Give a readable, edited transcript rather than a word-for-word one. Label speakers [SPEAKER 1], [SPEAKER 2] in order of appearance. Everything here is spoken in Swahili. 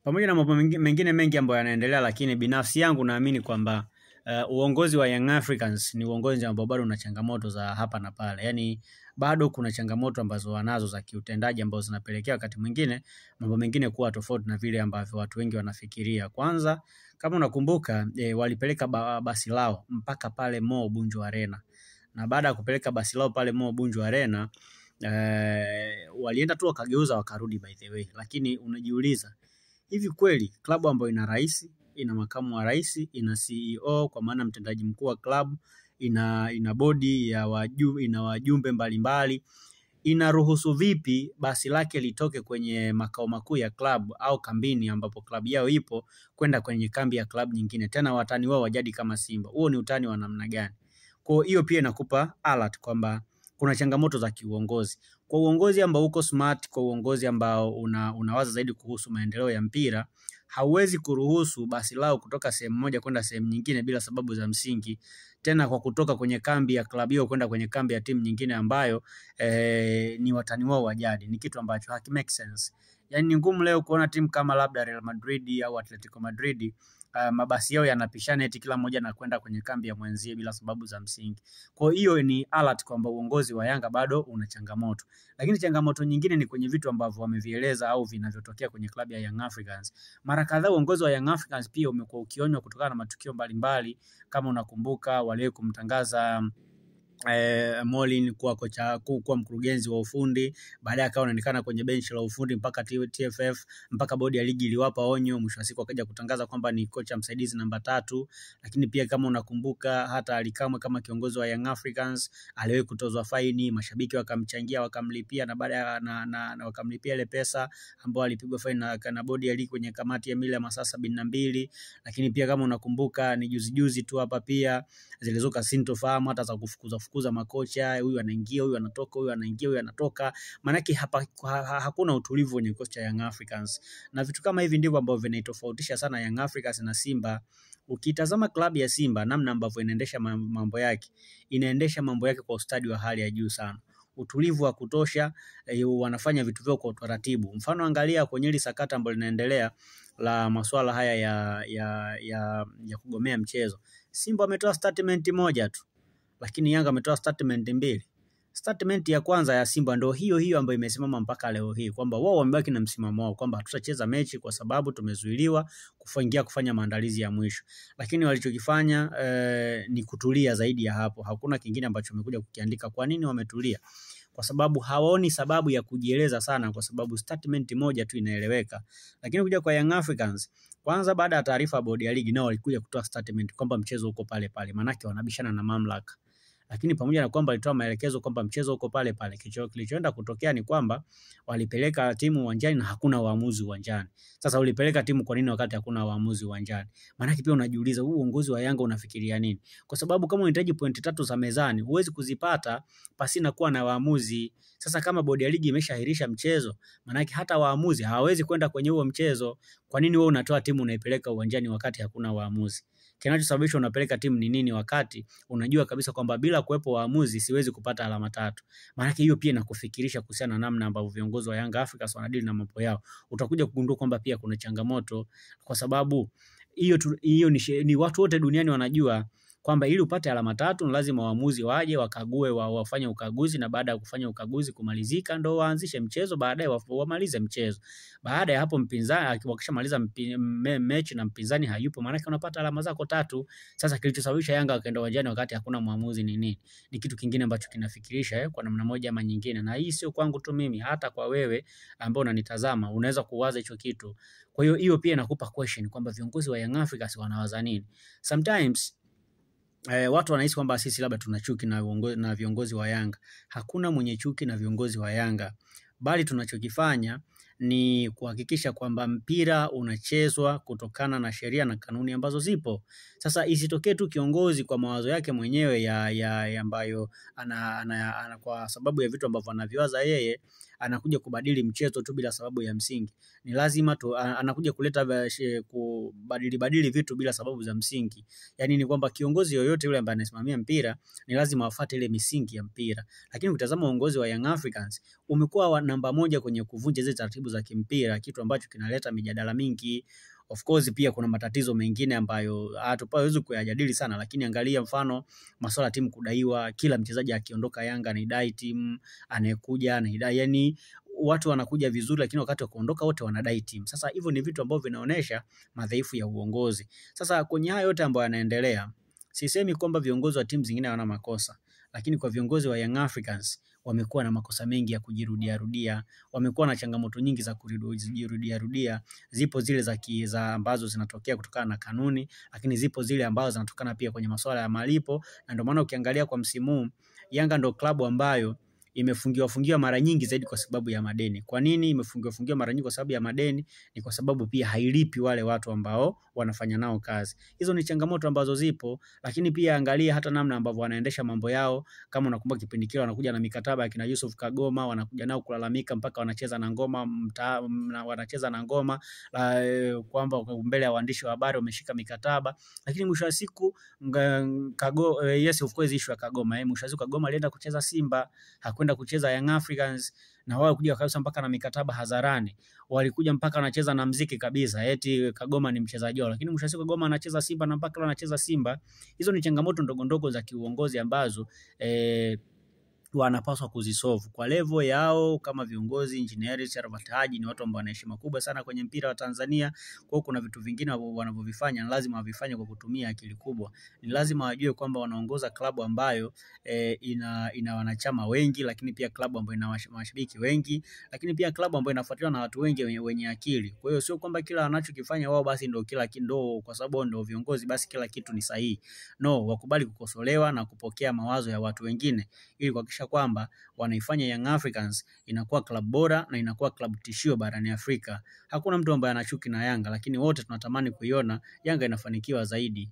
[SPEAKER 1] Pamoja na mambo mengine mengi ambayo yanaendelea, lakini binafsi yangu naamini kwamba uongozi wa Young Africans ni uongozi ambao bado una changamoto za hapa na pale. Yaani bado kuna changamoto ambazo wanazo za kiutendaji ambazo zinapelekea wakati mwingine mambo mengine kuwa tofauti na vile ambavyo watu wengi wanafikiria. Kwanza kama unakumbuka walipeleka basi lao mpaka pale Mo Bunju Arena. Na baada ya kupeleka basi lao pale Mo Bunju Arena walienda tu wakageuza wakarudi by the way. Lakini unajiuliza, hivi kweli klabu ambayo ina rais, ina makamu wa rais, ina CEO kwa maana mtendaji mkuu wa klabu, ina bodi ya ina wajumbe mbalimbali, inaruhusu vipi basi lake litoke kwenye makao makuu ya klabu au kambini ambapo klabu yao ipo kwenda kwenye kambi ya klabu nyingine, tena watani wao wajadi kama Simba? Huo ni utani wa namna gani? Kwa hiyo pia inakupa alert kwamba kuna changamoto za kiuongozi. Kwa uongozi ambao uko smart, kwa uongozi ambao unawaza zaidi kuhusu maendeleo ya mpira, hauwezi kuruhusu basi lao kutoka sehemu moja kwenda sehemu nyingine bila sababu za msingi, tena kwa kutoka kwenye kambi ya klabu hiyo kwenda kwenye kambi ya timu nyingine ambayo ni watani wao wa jadi. Ni kitu ambacho haki make sense. Yaani ni ngumu leo kuona timu kama labda Real Madrid au Atletico Madrid mabasi yao yanapishana eti kila mmoja anakwenda kwenye kambi ya mwenzie bila sababu za msingi. Kwa hiyo ni alert kwamba uongozi wa Yanga bado una changamoto. Lakini changamoto nyingine ni kwenye vitu ambavyo wamevieleza au vinavyotokea kwenye klabu ya Young Africans. Mara kadhaa uongozi wa Young Africans pia umekuwa ukionywa kutokana na matukio mbalimbali. Kama unakumbuka wale kumtangaza Molin kuwa mkurugenzi wa ufundi, baadaye akawa anaonekana kwenye benchi la ufundi mpaka TFF, mpaka bodi ya ligi iliwapa onyo, mwisho wa siku akaja kutangaza kwamba ni kocha msaidizi namba 3. Lakini pia kama unakumbuka hata Alikamwe kama kiongozi wa Young Africans aliwahi kutozwa faini, mashabiki wakamchangia wakamlipia, na baada na wakamlipia ile pesa ambayo alipigwa faini na bodi ya ligi kwenye kamati ya mila ya masaa 72. Lakini pia kama unakumbuka ni juzi tu hapa pia zilizoka sintofahamu hata za kufukuza makocha, huyu anaingia, huyu anatoka, huyu anaingia, huyu anatoka. Manake hapa hakuna utulivu kwenye kocha Young Africans. Na vitu kama hivi ndivyo ambavyo vinaitofautisha sana Young Africans na Simba. Ukitazama klabu ya Simba namna ambavyo inaendesha mambo yake kwa ustadi wa hali ya juu sana. Utulivu wa kutosha, wanafanya vitu vyao kwa utaratibu. Mfano angalia kwenye ile sakata ambayo linaendelea la masuala haya ya kugomea mchezo. Simba ametoa statement moja tu, lakini Yanga ametoa statement 2. Statement ya kwanza ya Simba ndio hiyo ambayo imesimama mpaka leo hii kwamba wao wamebaki na msimamo wao kwamba hatutacheza mechi kwa sababu tumezuiliwa kufanya maandalizi ya mwisho. Lakini walichokifanya ni kutulia zaidi ya hapo. Hakuna kingine ambacho wamekuja kukiandika. Kwa nini wametulia? Kwa sababu hawaoni sababu ya kujieleza sana, kwa sababu statement moja tu inaeleweka. Lakini kuja kwa Young Africans, kwanza baada ya taarifa ya bodi ya ligi nao walikuja kutoa statement kwamba mchezo uko pale pale, manake wanabishana na mamlaka. Lakini pamoja na kwamba walitoa maelekezo kwamba mchezo uko pale pale, kilichoenda kutokea ni kwamba walipeleka timu uwanjani na hakuna waamuzi uwanjani. Sasa ulipeleka timu kwa nini wakati hakuna waamuzi uwanjani? Maana pia unajiuliza huu uongozi wa Yanga unafikiria nini? Kwa sababu kama unahitaji pointi 3 za mezani, huwezi kuzipata pasina kuwa na waamuzi. Sasa kama bodi ya ligi imeshaahirisha mchezo, maana hata waamuzi hawawezi kwenda kwenye huo mchezo. Kwa nini wewe unatoa timu unaipeleka uwanjani wakati hakuna waamuzi? Kinachosababisha unapeleka timu ni nini wakati unajua kabisa kwamba bila kuwepo waamuzi siwezi kupata alama 3? Maana hiyo pia inakufikirisha kuhusiana na namna ambavyo viongozi wa Young Africans wanadili na mambo yao. Utakuja kugundua kwamba pia kuna changamoto, kwa sababu hiyo ni watu wote duniani wanajua kwamba ili upate alama 3 ni lazima waamuzi waje wakague, wafanye ukaguzi, na baada ya kufanya ukaguzi kumalizika ndo waanzishe mchezo, baadaye wamalize mchezo. Baada ya hapo mpinzani wakishamaliza mechi na mpinzani hayupo, maana unapata alama zako 3. Sasa kilichosababisha Yanga wakaenda uwanjani wakati hakuna mwamuzi ni nini? Ni kitu kingine ambacho kinafikirisha kwa namna moja ama nyingine, na hii sio kwangu tu mimi, hata kwa wewe ambao unanitazama unaweza kuwaza hicho kitu. Kwa hiyo pia inakupa question kwamba viongozi wa Young Africans wanawaza nini. Sometimes watu wanahisi kwamba sisi labda tuna chuki na viongozi wa Yanga. Hakuna mwenye chuki na viongozi wa Yanga, bali tunachokifanya ni kuhakikisha kwamba mpira unachezwa kutokana na sheria na kanuni ambazo zipo. Sasa isitokee tu kiongozi kwa mawazo yake mwenyewe ambayo ana kwa sababu ya vitu ambavyo anaviwaza yeye anakuja kubadili mchezo tu bila sababu ya msingi. Ni lazima tu anakuja kuleta kubadili vitu bila sababu za msingi. Yani ni kwamba kiongozi yoyote yule ambaye anasimamia mpira ni lazima afuate ile misingi ya mpira. Lakini ukitazama uongozi wa Young Africans umekuwa namba moja kwenye kuvunja zile taratibu za kimpira, kitu ambacho kinaleta mijadala mingi. Of course pia kuna matatizo mengine ambayo hatupawezi kuyajadili sana, lakini angalia mfano masuala ya timu kudaiwa, kila mchezaji akiondoka Yanga anaidai timu, anayekuja anaidai, yani watu wanakuja vizuri lakini wakati wa kuondoka wote wanadai timu. Sasa hivyo ni vitu ambavyo vinaonyesha madhaifu ya uongozi. Sasa kwenye haya yote ambayo yanaendelea, sisemi kwamba viongozi wa timu zingine hawana makosa, lakini kwa viongozi wa Young Africans wamekuwa na makosa mengi ya kujirudia, wamekuwa na changamoto nyingi za kujirudia. Zipo zile za ambazo zinatokea kutokana na kanuni, lakini zipo zile ambazo zinatokana pia kwenye masuala ya malipo, na ndio maana ukiangalia kwa msimu huu Yanga ndio klabu ambayo imefungiwa mara nyingi zaidi kwa sababu ya madeni. Kwa nini imefungiwa mara nyingi kwa sababu ya madeni? Ni kwa sababu pia hailipi wale watu ambao wanafanya nao kazi. Hizo ni changamoto ambazo zipo, lakini pia angalia hata namna ambavyo wanaendesha mambo yao. Kama unakumbuka kipindi kile wanakuja na mikataba ya kina Yusuf Kagoma, wanakuja nao kulalamika mpaka wanacheza na ngoma kwamba mbele ya waandishi wa habari wameshika mikataba, lakini mwisho wa siku yes of course issue ya Kagoma, mwisho wa siku Kagoma alienda kucheza Simba, hakwenda kucheza Young Africans, na wao kuja kabisa mpaka na mikataba hadharani. Walikuja mpaka wanacheza na mziki kabisa, eti Kagoma ni mchezaji wao, lakini mwisho wa siku Kagoma anacheza Simba na mpaka leo anacheza Simba. Hizo ni changamoto ndogo za kiuongozi ambazo wanapaswa kuzisolve kwa level yao kama viongozi. Engineer Albert Haji ni watu ambao wana heshima kubwa sana kwenye mpira wa Tanzania. Kwa hiyo kuna vitu vingine wanavyovifanya na lazima wavifanye kwa kutumia akili kubwa. Ni lazima wajue kwamba wanaongoza klabu ambayo ina wanachama wengi, lakini pia klabu ambayo ina mashabiki wengi, lakini pia klabu ambayo inafuatiliwa na watu wengi wenye akili. Kwa hiyo sio kwamba kila wanachokifanya wao basi ndio kila kitu, kwa sababu ndio viongozi basi kila kitu ni sahihi. No, wakubali kukosolewa na kupokea mawazo ya watu wengine ili kuhakikisha kwamba wanaifanya Young Africans inakuwa klabu bora na inakuwa klabu tishio barani Afrika. Hakuna mtu ambaye anachuki na Yanga, lakini wote tunatamani kuiona Yanga inafanikiwa zaidi.